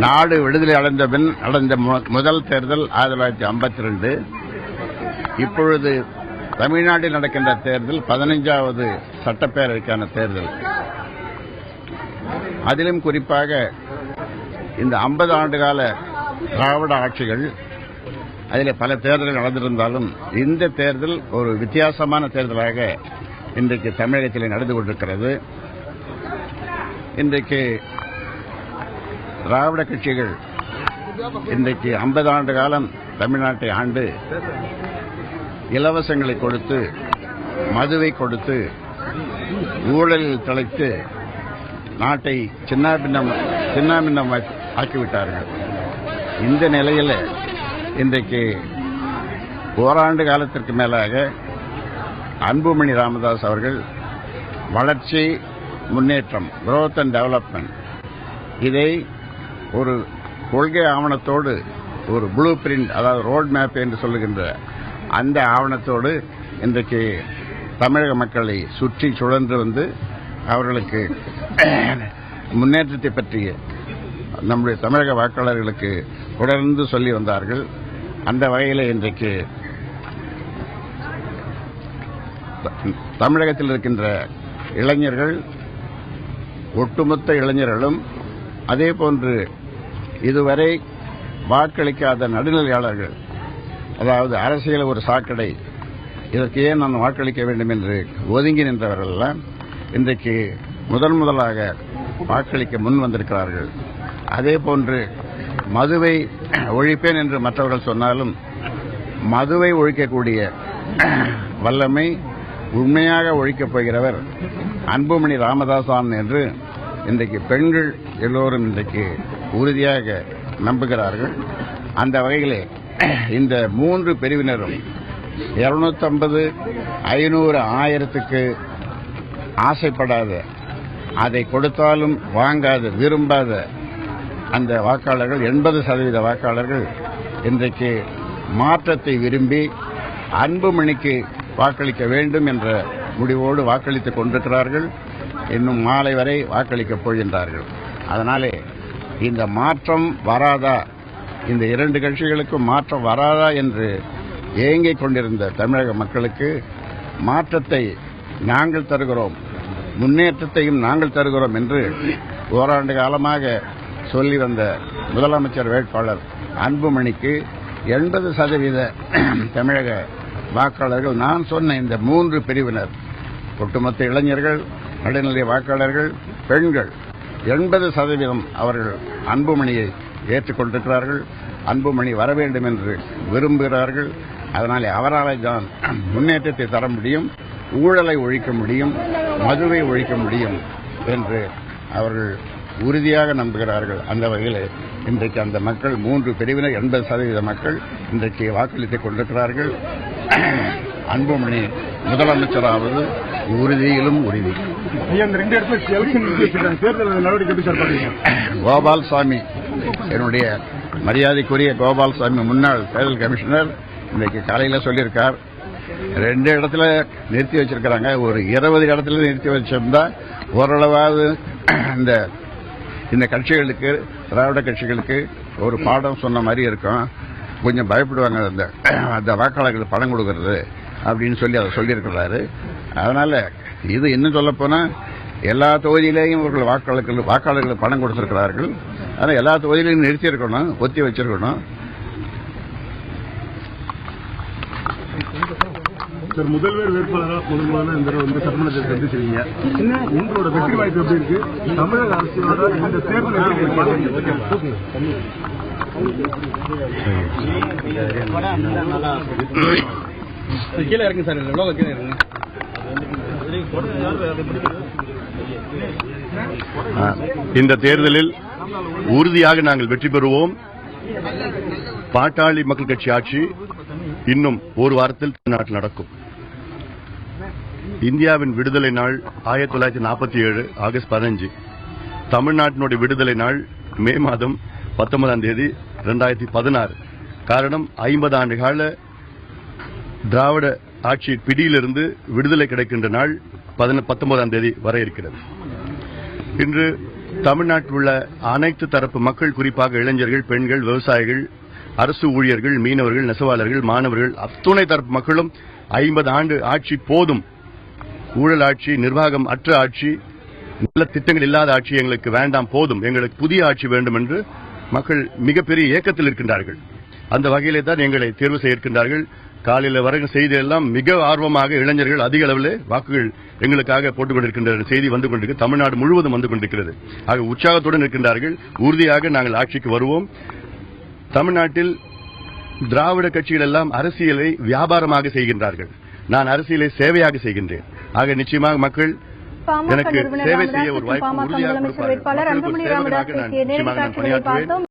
நாடு விடுதலை அடைந்த பின் நடந்த முதல் தேர்தல் 1952. இப்பொழுது தமிழ்நாட்டில் நடக்கின்ற தேர்தல் 15வது சட்டப்பேரவைக்கான தேர்தல். அதிலும் குறிப்பாக இந்த 50 ஆண்டுகால திராவிட ஆட்சிகள் அதில் பல தேர்தல்கள் நடந்திருந்தாலும் இந்த தேர்தல் ஒரு வித்தியாசமான தேர்தலாக இன்றைக்கு தமிழகத்தில் நடந்து கொண்டிருக்கிறது. இன்றைக்கு திராவிட கட்சிகள் இன்றைக்கு 50 ஆண்டு காலம் தமிழ்நாட்டை ஆண்டு இலவசங்களை கொடுத்து, மதுவை கொடுத்து, ஊழலில் திளைத்து நாட்டை சின்னாபின்னம் ஆக்கிவிட்டார்கள். இந்த நிலையில் இன்றைக்கு ஓராண்டு காலத்திற்கு மேலாக அன்புமணி ராமதாஸ் அவர்கள் வளர்ச்சி, முன்னேற்றம், growth and development, இதை ஒரு கொள்கை ஆவணத்தோடு, ஒரு ப்ளூ பிரிண்ட், அதாவது ரோட் மேப் என்று சொல்லுகின்ற அந்த ஆவணத்தோடு இன்றைக்கு தமிழக மக்களை சுற்றி சுழன்று வந்து அவர்களுக்கு முன்னேற்றத்தை பற்றிய நம்முடைய தமிழக வாக்காளர்களுக்கு தொடர்ந்து சொல்லி வந்தார்கள். அந்த வகையில் இன்றைக்கு தமிழகத்தில் இருக்கின்ற இளைஞர்கள், ஒட்டுமொத்த இளைஞர்களும், அதேபோன்று இதுவரை வாக்களிக்காத நடுநிலையாளர்கள், அதாவது அரசியல் ஒரு சாக்கடை, இதற்கு ஏன் நான் வாக்களிக்க வேண்டும் என்று ஒதுங்கி நின்றவர்கள் எல்லாம் இன்றைக்கு முதலாக வாக்களிக்க முன் வந்திருக்கிறார்கள். அதேபோன்று மதுவை ஒழிப்பேன் என்று மற்றவர்கள் சொன்னாலும் மதுவை ஒழிக்கக்கூடிய வல்லமை உண்மையாக ஒழிக்கப் போகிறவர் அன்புமணி ராமதாசான் என்று இன்றைக்கு பெண்கள் எல்லோரும் இன்றைக்கு உறுதியாக நம்புகிறார்கள். அந்த வகையிலே இந்த 3 பிரிவினரும் 250, 500, 1000க்கு ஆசைப்படாத, அதை கொடுத்தாலும் வாங்காத, விரும்பாத அந்த வாக்காளர்கள், 80% வாக்காளர்கள் இன்றைக்கு மாற்றத்தை விரும்பி அன்புமணிக்கு வாக்களிக்க வேண்டும் என்ற முடிவோடு வாக்களித்துக் கொண்டிருக்கிறார்கள். இன்னும் மாலை வரை வாக்களிக்கப் போகின்றார்கள். அதனாலே இந்த மாற்றம் வராதா, இந்த 2 கட்சிகளுக்கும் மாற்றம் வராதா என்று ஏங்கிக் கொண்டிருந்த தமிழக மக்களுக்கு மாற்றத்தை நாங்கள் தருகிறோம், முன்னேற்றத்தையும் நாங்கள் தருகிறோம் என்று ஓராண்டு காலமாக சொல்லி வந்த முதலமைச்சர் வேட்பாளர் அன்புமணிக்கு 80% தமிழக வாக்காளர்கள், நான் சொன்ன இந்த 3 பிரிவினர், ஒட்டுமொத்த இளைஞர்கள், நடுநிலை வாக்காளர்கள், பெண்கள் 80% அவர்கள் அன்புமணியை ஏற்றுக்கொண்டிருக்கிறார்கள். அன்புமணி வர வேண்டும் என்று விரும்புகிறார்கள். அதனாலே அவரால் தான் முன்னேற்றத்தை தர முடியும், ஊழலை ஒழிக்க முடியும், மதுவை ஒழிக்க முடியும் என்று அவர்கள் உறுதியாக நம்புகிறார்கள். அந்த வகையில் இன்றைக்கு அந்த மக்கள் 3 பிரிவினர் 80% மக்கள் இன்றைக்கு வாக்களித்துக் கொண்டிருக்கிறார்கள். அன்புமணி முதலமைச்சராவது உறுதியிலும் உறுதி. கோபால்சாமி, என்னுடைய மரியாதைக்குரிய கோபால்சாமி முன்னாள் தேர்தல் கமிஷனர் இன்றைக்கு காலையில் சொல்லியிருக்கார். 2 இடத்துல நிறுத்தி வச்சிருக்கிறாங்க. ஒரு 20 இடத்துல நிறுத்தி வச்சிருந்தா ஓரளவாவது இந்த கட்சிகளுக்கு, திராவிட கட்சிகளுக்கு ஒரு பாடம் சொன்ன மாதிரி இருக்கும். கொஞ்சம் பயப்படுவாங்க அந்த வாக்காளர்களுக்கு பணம் கொடுக்கறது அப்படின்னு சொல்லி அதை சொல்லியிருக்கிறாரு. அதனால இது இன்னும் சொல்லப்போனா எல்லா தொகுதியிலேயும் இவர்கள் வாக்காளர்களுக்கு பணம் கொடுத்திருக்கிறார்கள். ஆனால் எல்லா தொகுதியிலையும் நிறுத்தி இருக்கணும், ஒத்தி வச்சிருக்கணும். சார், முதல்வர் வேட்பாளராக இந்த சட்டமன்றத்தை சந்திச்சிருக்கீங்க. உங்களோட வெற்றி வாய்ப்பு எப்படி இருக்கு? தமிழக அரசியலோட இந்த தேர்தல் கீழே இருக்கு சார், கீழே இருக்கு. இந்த தேர்தலில் உறுதியாக நாங்கள் வெற்றி பெறுவோம். பாட்டாளி மக்கள் கட்சி ஆட்சி இன்னும் ஒரு வாரத்தில் தமிழ்நாட்டில் நடக்கும். இந்தியாவின் விடுதலை நாள் 1947 ஆகஸ்ட் 15. தமிழ்நாட்டினுடைய விடுதலை நாள் மே மாதம் 19ஆம் தேதி 2016. காரணம் 50 ஆண்டு கால திராவிட ஆட்சி பிடியிலிருந்து விடுதலை கிடைக்கின்ற நாள் 19ஆம் தேதி வர இருக்கிறது. இன்று தமிழ்நாட்டில் உள்ள அனைத்து தரப்பு மக்கள், குறிப்பாக இளைஞர்கள், பெண்கள், விவசாயிகள், அரசு ஊழியர்கள், மீனவர்கள், நெசவாளர்கள், மாணவர்கள், அத்துணை தரப்பு மக்களும் 50 ஆண்டு ஆட்சி போதும், ஊழல் ஆட்சி, நிர்வாகம் அற்ற ஆட்சி, நல்ல திட்டங்கள் இல்லாத ஆட்சி எங்களுக்கு வேண்டாம், போதும், எங்களுக்கு புதிய ஆட்சி வேண்டும் என்று மக்கள் மிகப்பெரிய ஏக்கத்தில் இருக்கின்றார்கள். அந்த வகையிலே தான் எங்களை தேர்வு செய்திருக்கின்றார்கள். காலையில் வர செய்தியெல்லாம் மிக ஆர்வமாக இளைஞர்கள் அதிக அளவில் வாக்குகள் எங்களுக்காக போட்டுக் கொண்டிருக்கின்ற செய்தி வந்து கொண்டிருக்கிறது. தமிழ்நாடு முழுவதும் வந்து கொண்டிருக்கிறது. ஆக உற்சாகத்துடன் இருக்கின்றார்கள். உறுதியாக நாங்கள் ஆட்சிக்கு வருவோம். தமிழ்நாட்டில் திராவிட கட்சிகள் எல்லாம் அரசியலை வியாபாரமாக செய்கின்றார்கள். நான் அரசியலை சேவையாக செய்கின்றேன். ஆக நிச்சயமாக மக்கள் எனக்கு சேவை செய்ய ஒரு வாய்ப்பு உறுதியாக கொடுப்பார்கள். மக்களுக்கு ஒரு சேவகனாக நான் நிச்சயமாக நான் பணியாற்றுவேன்.